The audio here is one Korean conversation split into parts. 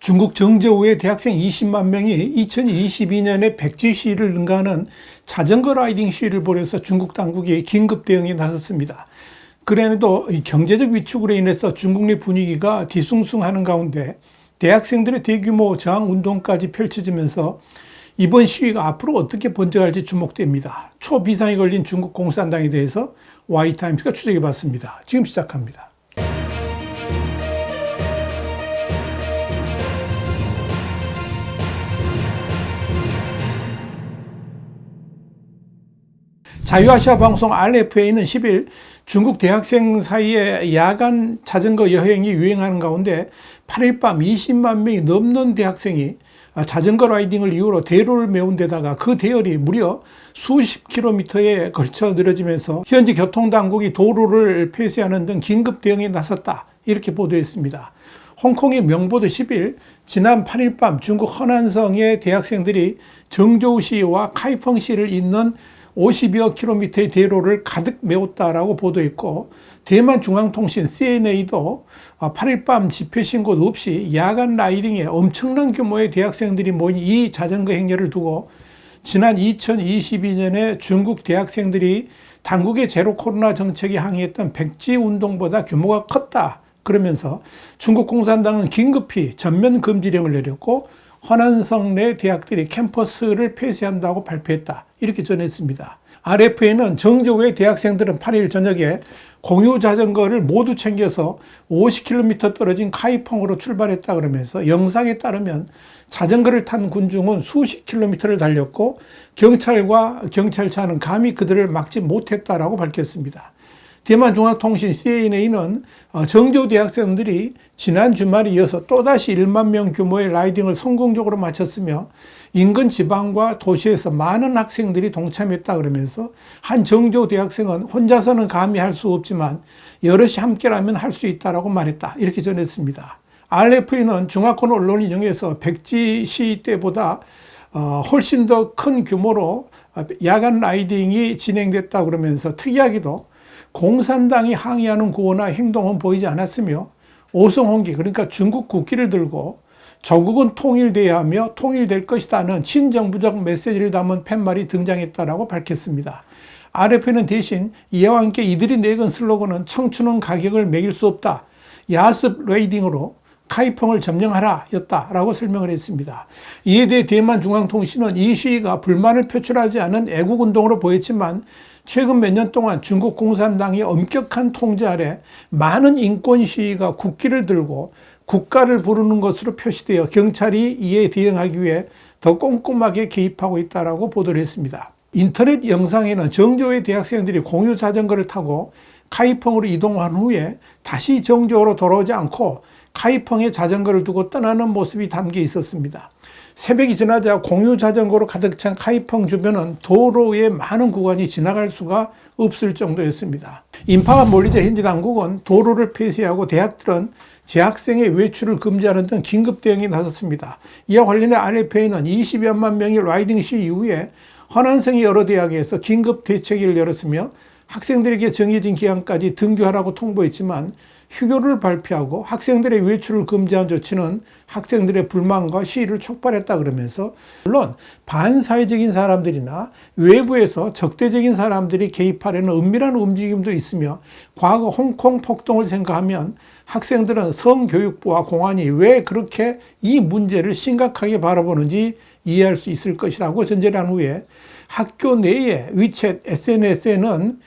중국 정저우의 대학생 20만 명이 2022년에 백지 시위를 능가하는 자전거 라이딩 시위를 벌여서 중국 당국이 긴급 대응에 나섰습니다. 그래도 경제적 위축으로 인해서 중국 내 분위기가 뒤숭숭하는 가운데 대학생들의 대규모 저항 운동까지 펼쳐지면서 이번 시위가 앞으로 어떻게 번져갈지 주목됩니다. 초비상이 걸린 중국 공산당에 대해서 Y타임스가 추적해봤습니다. 지금 시작합니다. 자유아시아 방송 RFA는 10일 중국 대학생 사이에 야간 자전거 여행이 유행하는 가운데 8일 밤 20만 명이 넘는 대학생이 자전거 라이딩을 이유로 대로를 메운 데다가 그 대열이 무려 수십 킬로미터에 걸쳐 늘어지면서 현지 교통당국이 도로를 폐쇄하는 등 긴급 대응에 나섰다. 이렇게 보도했습니다. 홍콩의 명보도 10일 지난 8일 밤 중국 허난성의 대학생들이 정저우시와 카이펑시를 잇는 50여 킬로미터의 대로를 가득 메웠다라고 보도했고, 대만 중앙통신 CNA도 8일 밤 집회 신고 없이 야간 라이딩에 엄청난 규모의 대학생들이 모인 이 자전거 행렬을 두고 지난 2022년에 중국 대학생들이 당국의 제로 코로나 정책에 항의했던 백지 운동보다 규모가 컸다. 그러면서 중국 공산당은 긴급히 전면 금지령을 내렸고 허난성 내 대학들이 캠퍼스를 폐쇄한다고 발표했다. 이렇게 전했습니다. RFA는 정저우의 대학생들은 8일 저녁에 공유 자전거를 모두 챙겨서 50km 떨어진 카이펑으로 출발했다 그러면서 영상에 따르면 자전거를 탄 군중은 수십 킬로미터를 달렸고 경찰과 경찰차는 감히 그들을 막지 못했다라고 밝혔습니다. 대만 중앙통신 CNA는 정저우 대학생들이 지난 주말에 이어서 또다시 1만 명 규모의 라이딩을 성공적으로 마쳤으며 인근 지방과 도시에서 많은 학생들이 동참했다 그러면서 한 정저우 대학생은 혼자서는 감히 할 수 없지만 여럿이 함께라면 할 수 있다라고 말했다. 이렇게 전했습니다. RFA는 중화권 언론을 인용해서 백지 시위 때보다 훨씬 더 큰 규모로 야간 라이딩이 진행됐다 그러면서 특이하게도 공산당이 항의하는 구호나 행동은 보이지 않았으며 오성홍기, 그러니까 중국 국기를 들고 조국은 통일돼야 하며 통일될 것이다는 친정부적 메시지를 담은 팻말이 등장했다라고 밝혔습니다. RF는 대신 이와 함께 이들이 내건 슬로건은 청춘은 가격을 매길 수 없다. 야습 레이딩으로 카이펑을 점령하라 였다라고 설명을 했습니다. 이에 대해 대만 중앙통신은 이 시위가 불만을 표출하지 않은 애국운동으로 보였지만 최근 몇 년 동안 중국 공산당이 엄격한 통제 아래 많은 인권 시위가 국기를 들고 국가를 부르는 것으로 표시되어 경찰이 이에 대응하기 위해 더 꼼꼼하게 개입하고 있다라고 보도를 했습니다. 인터넷 영상에는 정저우의 대학생들이 공유 자전거를 타고 카이펑으로 이동한 후에 다시 정저우로 돌아오지 않고 카이펑에 자전거를 두고 떠나는 모습이 담겨 있었습니다. 새벽이 지나자 공유 자전거로 가득 찬 카이펑 주변은 도로의 많은 구간이 지나갈 수가 없을 정도였습니다. 인파가 몰리자 현지 당국은 도로를 폐쇄하고 대학들은 재학생의 외출을 금지하는 등 긴급 대응에 나섰습니다. 이와 관련해 RFA는 20여만 명의 라이딩 시위 이후에 허난성의 여러 대학에서 긴급 대책위를 열었으며 학생들에게 정해진 기간까지 등교하라고 통보했지만 휴교를 발표하고 학생들의 외출을 금지한 조치는 학생들의 불만과 시위를 촉발했다 그러면서 물론 반사회적인 사람들이나 외부에서 적대적인 사람들이 개입하려는 은밀한 움직임도 있으며 과거 홍콩 폭동을 생각하면 학생들은 성교육부와 공안이 왜 그렇게 이 문제를 심각하게 바라보는지 이해할 수 있을 것이라고 전제한 후에 학교 내의 위챗 SNS에는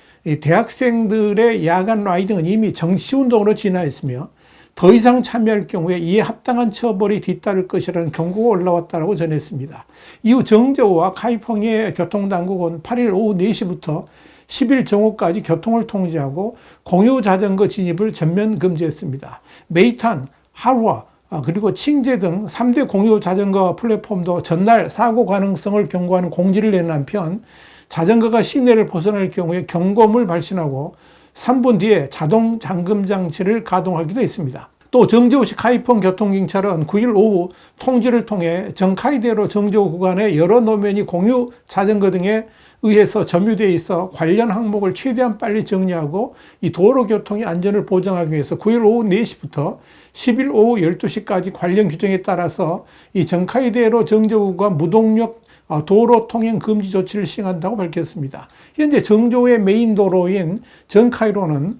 대학생들의 야간 라이딩은 이미 정치운동으로 진화했으며 더 이상 참여할 경우에 이에 합당한 처벌이 뒤따를 것이라는 경고가 올라왔다고 전했습니다. 이후 정저우와 카이펑의 교통당국은 8일 오후 4시부터 10일 정오까지 교통을 통제하고 공유 자전거 진입을 전면 금지했습니다. 메이탄, 하루아, 그리고 칭제 등 3대 공유 자전거 플랫폼도 전날 사고 가능성을 경고하는 공지를 내는 한편 자전거가 시내를 벗어날 경우에 경고음을 발신하고 3분 뒤에 자동 잠금 장치를 가동하기도 했습니다. 또 정저우시 카이펑 교통경찰은 9일 오후 통지를 통해 정카이대로 정저우 구간의 여러 노면이 공유 자전거 등에 의해서 점유되어 있어 관련 항목을 최대한 빨리 정리하고 이 도로 교통의 안전을 보장하기 위해서 9일 오후 4시부터 10일 오후 12시까지 관련 규정에 따라서 이 정카이대로 정저우 구간 무동력 도로 통행 금지 조치를 시행한다고 밝혔습니다. 현재 정저우의 메인 도로인 정카이로는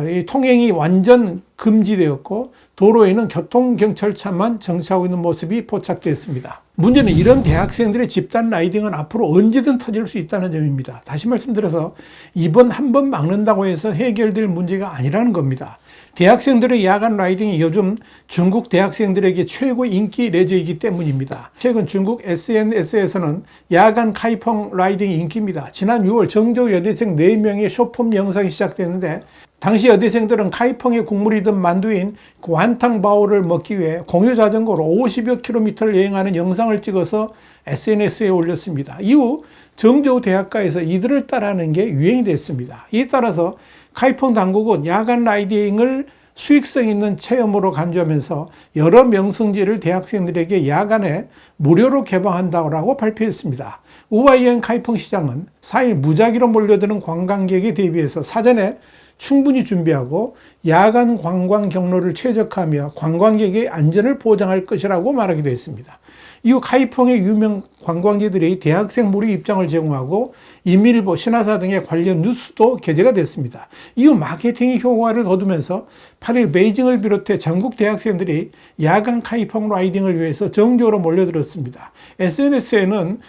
이 통행이 완전 금지되었고 도로에는 교통경찰차만 정차하고 있는 모습이 포착됐습니다. 문제는 이런 대학생들의 집단 라이딩은 앞으로 언제든 터질 수 있다는 점입니다. 다시 말씀드려서 이번 한 번 막는다고 해서 해결될 문제가 아니라는 겁니다. 대학생들의 야간 라이딩이 요즘 중국 대학생들에게 최고 인기 레저이기 때문입니다. 최근 중국 SNS에서는 야간 카이펑 라이딩이 인기입니다. 지난 6월 정저우 여대생 4명의 쇼폼 영상이 시작됐는데 당시 여대생들은 카이펑의 국물이던 만두인 완탕바오를 먹기 위해 공유 자전거로 50여 킬로미터를 여행하는 영상을 찍어서 SNS에 올렸습니다. 이후 정저우 대학가에서 이들을 따라하는 게 유행이 됐습니다. 이에 따라서 카이펑 당국은 야간 라이딩을 수익성 있는 체험으로 간주하면서 여러 명승지를 대학생들에게 야간에 무료로 개방한다고 발표했습니다. 우아이엔 카이펑 시장은 4일 무작위로 몰려드는 관광객에 대비해서 사전에 충분히 준비하고 야간 관광 경로를 최적화하며 관광객의 안전을 보장할 것이라고 말하기도 했습니다. 이후 카이펑의 유명 관광지들이 대학생 무료 입장을 제공하고 인민일보, 신화사 등의 관련 뉴스도 게재가 됐습니다. 이후 마케팅이 효과를 거두면서 8일 베이징을 비롯해 전국 대학생들이 야간 카이펑 라이딩을 위해서 정적으로 몰려들었습니다. SNS에는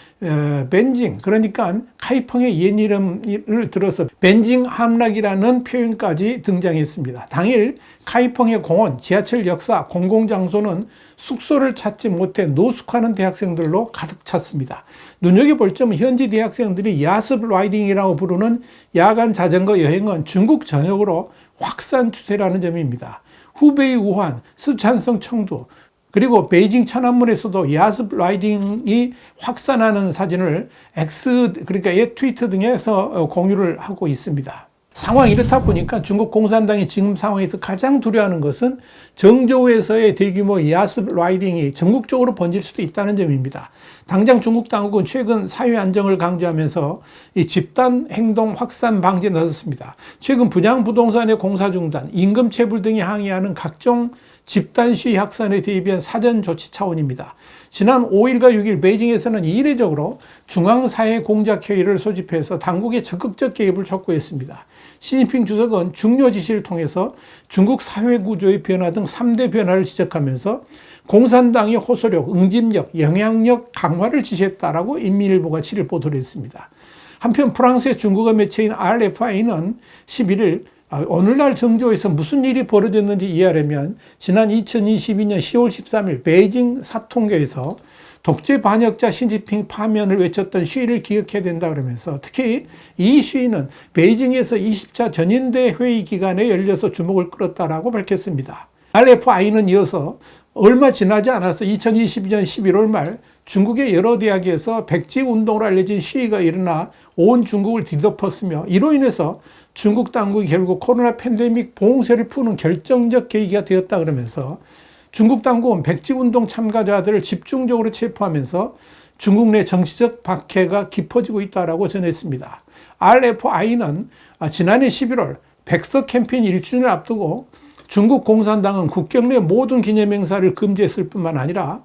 벤징, 그러니까 카이펑의 옛 이름을 들어서 벤징 함락이라는 표현까지 등장했습니다. 당일 카이펑의 공원, 지하철 역사, 공공장소는 숙소를 찾지 못해 노숙하는 대학생들로 가득 찼습니다. 눈여겨볼 점은 현지 대학생들이 야습 라이딩이라고 부르는 야간 자전거 여행은 중국 전역으로 확산 추세라는 점입니다. 후베이 우한, 스촨성 청두, 그리고 베이징 천안문에서도 야습 라이딩이 확산하는 사진을 그러니까 트위터 등에서 공유를 하고 있습니다. 상황이 이렇다 보니까 중국 공산당이 지금 상황에서 가장 두려워하는 것은 정저우에서의 대규모 야습 라이딩이 전국적으로 번질 수도 있다는 점입니다. 당장 중국 당국은 최근 사회 안정을 강조하면서 이 집단 행동 확산 방지에 나섰습니다. 최근 분양 부동산의 공사 중단, 임금 체불 등이 항의하는 각종 집단 시위 확산에 대비한 사전 조치 차원입니다. 지난 5일과 6일 베이징에서는 이례적으로 중앙사회공작회의를 소집해서 당국의 적극적 개입을 촉구했습니다. 시진핑 주석은 중요 지시를 통해서 중국 사회구조의 변화 등 3대 변화를 지적하면서 공산당의 호소력, 응집력, 영향력 강화를 지시했다라고 인민일보가 7일 보도를 했습니다. 한편 프랑스의 중국어 매체인 RFI는 11일 오늘날 정저우에서 무슨 일이 벌어졌는지 이해하려면 지난 2022년 10월 13일 베이징 사통교에서 독재 반역자 시진핑 파면을 외쳤던 시위를 기억해야 된다 그러면서 특히 이 시위는 베이징에서 20차 전인대 회의 기간에 열려서 주목을 끌었다라고 밝혔습니다. RFI는 이어서 얼마 지나지 않아서 2022년 11월 말 중국의 여러 대학에서 백지 운동으로 알려진 시위가 일어나 온 중국을 뒤덮었으며 이로 인해서 중국 당국이 결국 코로나 팬데믹 봉쇄를 푸는 결정적 계기가 되었다 그러면서 중국 당국은 백지운동 참가자들을 집중적으로 체포하면서 중국 내 정치적 박해가 깊어지고 있다고 전했습니다. RFI는 지난해 11월 백서 캠페인 1주년을 앞두고 중국 공산당은 국경 내 모든 기념행사를 금지했을 뿐만 아니라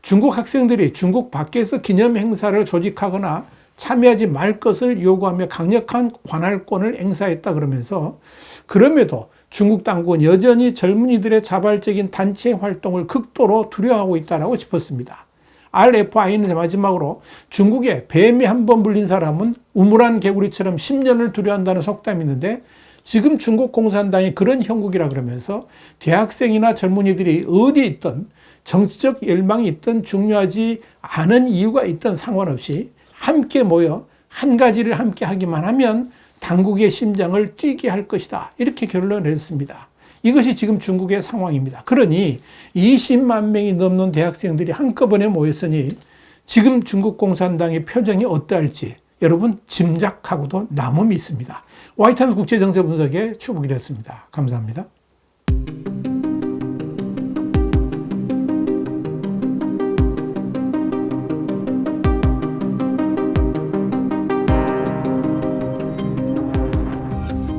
중국 학생들이 중국 밖에서 기념행사를 조직하거나 참여하지 말 것을 요구하며 강력한 관할권을 행사했다 그러면서 그럼에도 중국 당국은 여전히 젊은이들의 자발적인 단체 활동을 극도로 두려워하고 있다고 짚었습니다. RFI는 마지막으로 중국에 뱀에 한 번 물린 사람은 우물안 개구리처럼 10년을 두려워한다는 속담이 있는데 지금 중국 공산당이 그런 형국이라 그러면서 대학생이나 젊은이들이 어디에 있든 정치적 열망이 있든 중요하지 않은 이유가 있든 상관없이 함께 모여 한 가지를 함께 하기만 하면 당국의 심장을 뛰게 할 것이다. 이렇게 결론을 냈습니다. 이것이 지금 중국의 상황입니다. 그러니 20만 명이 넘는 대학생들이 한꺼번에 모였으니 지금 중국 공산당의 표정이 어떠할지 여러분 짐작하고도 남음이 있습니다. 와이탄 국제정세 분석의 추국이었습니다. 감사합니다.